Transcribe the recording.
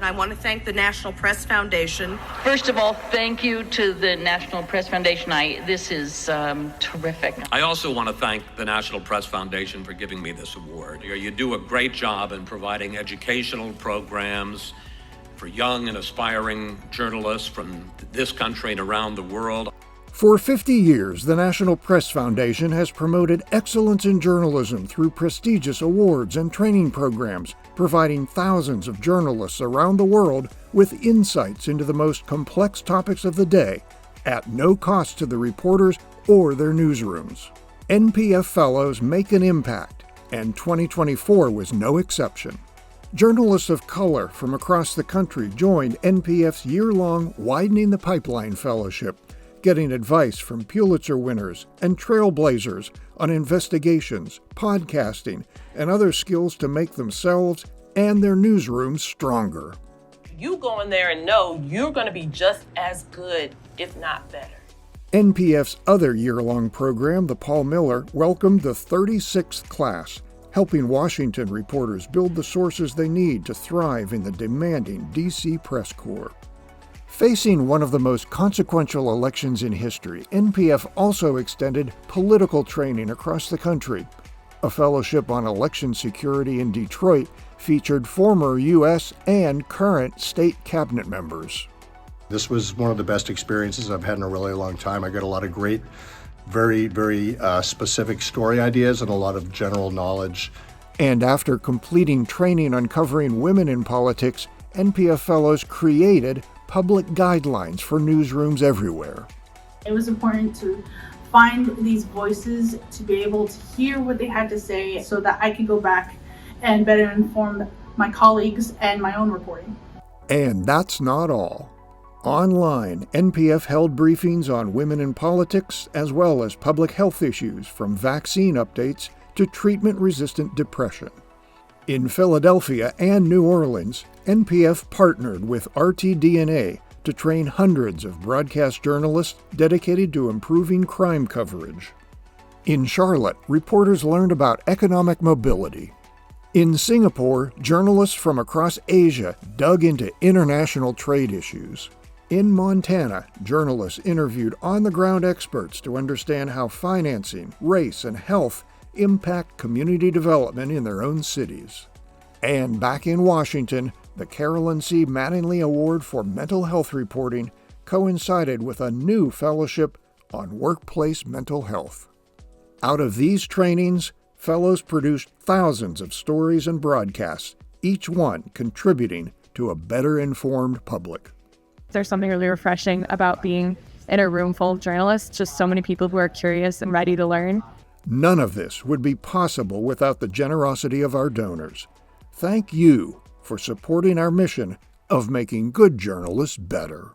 I want to thank the National Press Foundation. First of all, thank you to the National Press Foundation. This is terrific. I also want to thank the National Press Foundation for giving me this award. You do a great job in providing educational programs for young and aspiring journalists from this country and around the world. For 50 years, the National Press Foundation has promoted excellence in journalism through prestigious awards and training programs, providing thousands of journalists around the world with insights into the most complex topics of the day, at no cost to the reporters or their newsrooms. NPF fellows make an impact, and 2024 was no exception. Journalists of color from across the country joined NPF's year-long Widening the Pipeline Fellowship, getting advice from Pulitzer winners and trailblazers on investigations, podcasting, and other skills to make themselves and their newsrooms stronger. You go in there and know you're going to be just as good, if not better. NPF's other year-long program, the Paul Miller, welcomed the 36th class, helping Washington reporters build the sources they need to thrive in the demanding D.C. press corps. Facing one of the most consequential elections in history, NPF also extended political training across the country. A fellowship on election security in Detroit featured former U.S. and current state cabinet members. This was one of the best experiences I've had in a really long time. I got a lot of great, very specific story ideas and a lot of general knowledge. And after completing training uncovering women in politics, NPF fellows created public guidelines for newsrooms everywhere. It was important to find these voices, to be able to hear what they had to say so that I could go back and better inform my colleagues and my own reporting. And that's not all. Online, NPF held briefings on women in politics as well as public health issues, from vaccine updates to treatment-resistant depression. In Philadelphia and New Orleans, NPF partnered with RTDNA to train hundreds of broadcast journalists dedicated to improving crime coverage. In Charlotte, reporters learned about economic mobility. In Singapore, journalists from across Asia dug into international trade issues. In Montana, journalists interviewed on-the-ground experts to understand how financing, race, and health impact community development in their own cities. And back in Washington, the Carolyn C. Mattingly Award for Mental Health Reporting coincided with a new fellowship on workplace mental health. Out of these trainings, fellows produced thousands of stories and broadcasts, each one contributing to a better-informed public. There's something really refreshing about being in a room full of journalists, just so many people who are curious and ready to learn. None of this would be possible without the generosity of our donors. Thank you for supporting our mission of making good journalists better.